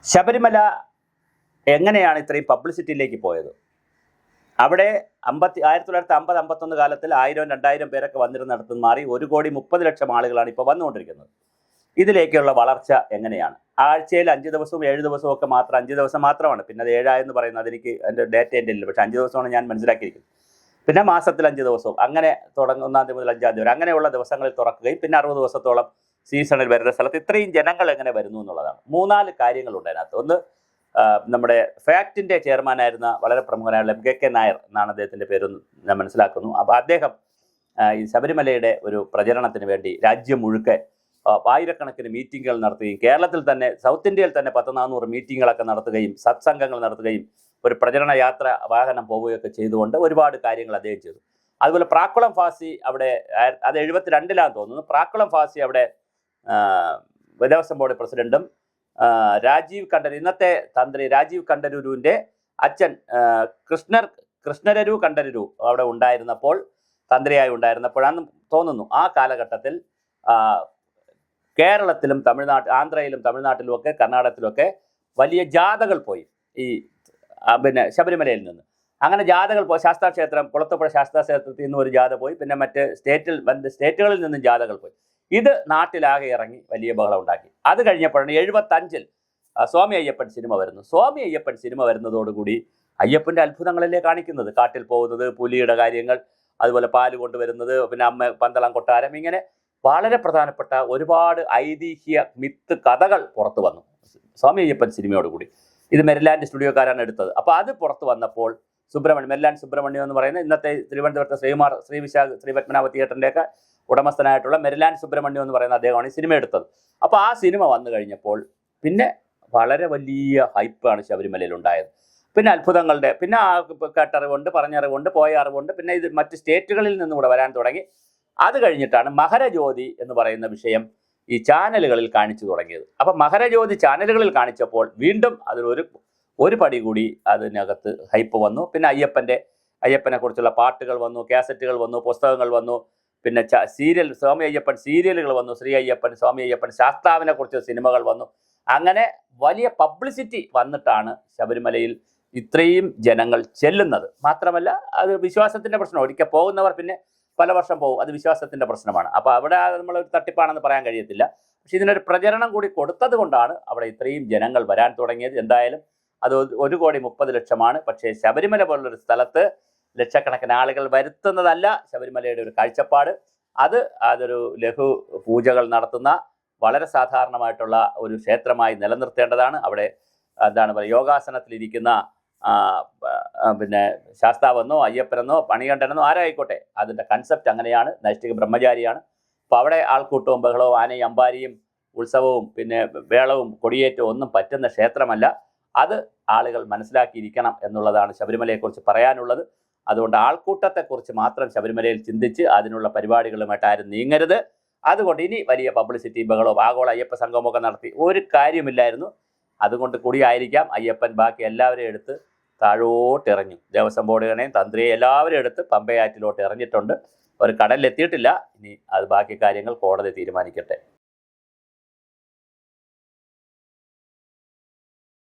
ശബരിമല എങ്ങനെയാണ് ഇത്രയും പബ്ലിസിറ്റിയിലേക്ക് പോയത്? അവിടെ 1950-51 കാലത്തിൽ 1000-2000 പേരൊക്കെ വന്നിരുന്നിടത്തുനിന്ന് മാറി 1,30,00,000 ആളുകളാണ് ഇപ്പോൾ വന്നുകൊണ്ടിരിക്കുന്നത്. ഇതിലേക്കുള്ള വളർച്ച എങ്ങനെയാണ്? ആഴ്ചയിൽ 5 ദിവസവും 7 ദിവസവും ഒക്കെ മാത്രം, 5 ദിവസം മാത്രമാണ്, പിന്നെ അത് 7 എന്ന് പറയുന്നത് അതെനിക്ക് എൻ്റെ ഡേറ്റ എൻ്റെ ഇല്ല, പക്ഷേ 5 ദിവസമാണ് ഞാൻ മനസ്സിലാക്കിയിരിക്കുന്നത്. പിന്നെ മാസത്തിൽ 5 ദിവസവും, അങ്ങനെ തുടങ്ങുന്ന 1 മുതൽ 5 വരെ അങ്ങനെയുള്ള ദിവസങ്ങളിൽ തുറക്കുകയും പിന്നെ 60 ദിവസത്തോളം സീസണിൽ വരുന്ന സ്ഥലത്ത് ഇത്രയും ജനങ്ങൾ എങ്ങനെ വരുന്നു എന്നുള്ളതാണ്. 3-4 കാര്യങ്ങളുണ്ട് അതിനകത്ത്. ഒന്ന്, നമ്മുടെ ഫാക്റ്റിൻ്റെ ചെയർമാനായിരുന്ന വളരെ പ്രമുഖനായുള്ള MKK നായർ എന്നാണ് അദ്ദേഹത്തിൻ്റെ പേരൊന്ന് ഞാൻ മനസ്സിലാക്കുന്നു. അപ്പോൾ അദ്ദേഹം ഈ ശബരിമലയുടെ ഒരു പ്രചരണത്തിന് വേണ്ടി രാജ്യം മുഴുക്കെ ആയിരക്കണക്കിന് മീറ്റിങ്ങുകൾ നടത്തുകയും കേരളത്തിൽ തന്നെ സൗത്ത് ഇന്ത്യയിൽ തന്നെ 100-400 മീറ്റിങ്ങുകളൊക്കെ നടത്തുകയും സത്സംഗങ്ങൾ നടത്തുകയും ഒരു പ്രചരണ യാത്ര വാഹനം പോവുകയൊക്കെ ചെയ്തുകൊണ്ട് ഒരുപാട് കാര്യങ്ങൾ അദ്ദേഹം ചെയ്തു. അതുപോലെ പ്രാക്കുളം ഫാസി അവിടെ, അത് 72-ലാന്ന് തോന്നുന്നു, പ്രാക്കുളം ഫാസി അവിടെ ദേവസ്വം ബോർഡ് പ്രസിഡന്റും രാജീവ് കണ്ഠരർ, ഇന്നത്തെ തന്ത്രി രാജീവ് കണ്ഠരരുവിൻ്റെ അച്ഛൻ കൃഷ്ണരരു കണ്ഠരരു അവിടെ ഉണ്ടായിരുന്നപ്പോൾ, തന്ത്രിയായി ഉണ്ടായിരുന്നപ്പോഴാണെന്ന് തോന്നുന്നു, ആ കാലഘട്ടത്തിൽ കേരളത്തിലും ആന്ധ്രയിലും തമിഴ്നാട്ടിലുമൊക്കെ കർണാടകത്തിലുമൊക്കെ വലിയ ജാഥകൾ പോയി ഈ പിന്നെ ശബരിമലയിൽ നിന്ന്. അങ്ങനെ ജാഥകൾ പോയി, ശാസ്താക്ഷേത്രം, കുളത്തൂപ്പുഴ ശാസ്താക്ഷേത്രത്തിൽ നിന്ന് ഒരു ജാഥ പോയി, പിന്നെ മറ്റ് സ്റ്റേറ്റുകളിൽ നിന്നും ജാഥകൾ പോയി. ഇത് നാട്ടിലാകെ ഇറങ്ങി വലിയ ബഹളം ഉണ്ടാക്കി. അത് കഴിഞ്ഞപ്പോഴാണ് 75-ൽ സ്വാമി അയ്യപ്പൻ സിനിമ വരുന്നു. സ്വാമി അയ്യപ്പൻ സിനിമ വരുന്നതോടുകൂടി അയ്യപ്പൻ്റെ അത്ഭുതങ്ങളല്ലേ കാണിക്കുന്നത്, കാട്ടിൽ പോകുന്നത്, പുലിയുടെ കാര്യങ്ങൾ, അതുപോലെ പാല് കൊണ്ടുവരുന്നത്, പിന്നെ അമ്മ പന്തളം കൊട്ടാരം, ഇങ്ങനെ വളരെ പ്രധാനപ്പെട്ട ഒരുപാട് ഐതിഹ്യ മിത്ത് കഥകൾ പുറത്തു വന്നു സ്വാമി അയ്യപ്പൻ സിനിമയോടുകൂടി. ഇത് മെരിലാൻഡ് സ്റ്റുഡിയോക്കാരാണ് എടുത്തത്. അപ്പോൾ അത് പുറത്തു വന്നപ്പോൾ മെരിലാൻഡ് സുബ്രഹ്മണ്യം എന്ന് പറയുന്ന ഇന്നത്തെ തിരുവനന്തപുരത്തെ ശ്രീ പത്മനാഭ തിയേറ്ററിൻ്റെയൊക്കെ ഉടമസ്ഥനായിട്ടുള്ള മെരിലാൻഡ് സുബ്രഹ്മണ്യം എന്ന് പറയുന്ന അദ്ദേഹമാണ് ഈ സിനിമ എടുത്തത്. അപ്പോൾ ആ സിനിമ വന്നു കഴിഞ്ഞപ്പോൾ പിന്നെ വളരെ വലിയ ഹൈപ്പാണ് ശബരിമലയിൽ ഉണ്ടായത്. പിന്നെ അത്ഭുതങ്ങളുടെ, പിന്നെ കേട്ടറിവുണ്ട്, പറഞ്ഞറിവുണ്ട്, പോയ അറിവുണ്ട്, പിന്നെ ഇത് മറ്റ് സ്റ്റേറ്റുകളിൽ നിന്നും കൂടെ വരാൻ തുടങ്ങി. അത് കഴിഞ്ഞിട്ടാണ് മകരജ്യോതി എന്ന് പറയുന്ന വിഷയം ഈ ചാനലുകളിൽ കാണിച്ചു തുടങ്ങിയത്. അപ്പം മകരജ്യോതി ചാനലുകളിൽ കാണിച്ചപ്പോൾ വീണ്ടും ഒരു പടി കൂടി അതിനകത്ത് ഹൈപ്പ് വന്നു. പിന്നെ അയ്യപ്പനെ കുറിച്ചുള്ള പാട്ടുകൾ വന്നു, കാസറ്റുകൾ വന്നു, പുസ്തകങ്ങൾ വന്നു, പിന്നെ സ്വാമി അയ്യപ്പൻ സീരിയലുകൾ വന്നു, ശ്രീ അയ്യപ്പൻ, സ്വാമി അയ്യപ്പൻ, ശാസ്താവിനെ കുറിച്ച് സിനിമകൾ വന്നു. അങ്ങനെ വലിയ പബ്ലിസിറ്റി വന്നിട്ടാണ് ശബരിമലയിൽ ഇത്രയും ജനങ്ങൾ ചെല്ലുന്നത്. മാത്രമല്ല അത് വിശ്വാസത്തിൻ്റെ പ്രശ്നം. ഒരിക്കൽ പോകുന്നവർ പിന്നെ പല വർഷം പോകും, അത് വിശ്വാസത്തിൻ്റെ പ്രശ്നമാണ്. അപ്പോൾ അവിടെ നമ്മൾ ഒരു തട്ടിപ്പാണെന്ന് പറയാൻ കഴിയത്തില്ല. പക്ഷെ ഇതിനൊരു പ്രചരണം കൂടി കൊടുത്തത് കൊണ്ടാണ് അവിടെ ഇത്രയും ജനങ്ങൾ വരാൻ തുടങ്ങിയത്. എന്തായാലും അത് 1,30,00,000. പക്ഷേ ശബരിമല പോലുള്ളൊരു സ്ഥലത്ത് ലക്ഷക്കണക്കിന് ആളുകൾ വരുത്തുന്നതല്ല ശബരിമലയുടെ ഒരു കാഴ്ചപ്പാട്. അതൊരു ലഘു പൂജകൾ നടത്തുന്ന വളരെ സാധാരണമായിട്ടുള്ള ഒരു ക്ഷേത്രമായി നിലനിർത്തേണ്ടതാണ്. അവിടെ എന്താണ് പറയുക, യോഗാസനത്തിലിരിക്കുന്ന പിന്നെ ശാസ്താവെന്നോ അയ്യപ്പനെന്നോ മണികണ്ഠനെന്നോ ആരായിക്കോട്ടെ, അതിൻ്റെ കൺസെപ്റ്റ് അങ്ങനെയാണ്, നൈഷ്ഠിക ബ്രഹ്മചാരിയാണ്. അപ്പോൾ അവിടെ ആൾക്കൂട്ടവും ബഹളവും ആനയും അമ്പാരിയും ഉത്സവവും പിന്നെ വേളവും കൊടിയേറ്റവും ഒന്നും പറ്റുന്ന ക്ഷേത്രമല്ല. അത് ആളുകൾ മനസ്സിലാക്കിയിരിക്കണം എന്നുള്ളതാണ് ശബരിമലയെക്കുറിച്ച് പറയാനുള്ളത്. അതുകൊണ്ട് ആൾക്കൂട്ടത്തെക്കുറിച്ച് മാത്രം ശബരിമലയിൽ ചിന്തിച്ച് അതിനുള്ള പരിപാടികളുമായിട്ട് ആരും നീങ്ങരുത്. അതുകൊണ്ട് ഇനി വലിയ പബ്ലിസിറ്റി ബഹളവും ആഗോള അയ്യപ്പ സംഗമമൊക്കെ നടത്തി ഒരു കാര്യമില്ലായിരുന്നു. അതുകൊണ്ട് കൂടിയായിരിക്കാം അയ്യപ്പൻ ബാക്കി എല്ലാവരെയും എടുത്ത് താഴോട്ടിറങ്ങി, ദേവസ്വം ബോർഡുകളെയും തന്ത്രിയെ എല്ലാവരും എടുത്ത് പമ്പയാറ്റിലോട്ട് ഇറങ്ങിയിട്ടുണ്ട്. ഒരു കടലിലെത്തിയിട്ടില്ല. ഇനി അത് ബാക്കി കാര്യങ്ങൾ കോടതി തീരുമാനിക്കട്ടെ.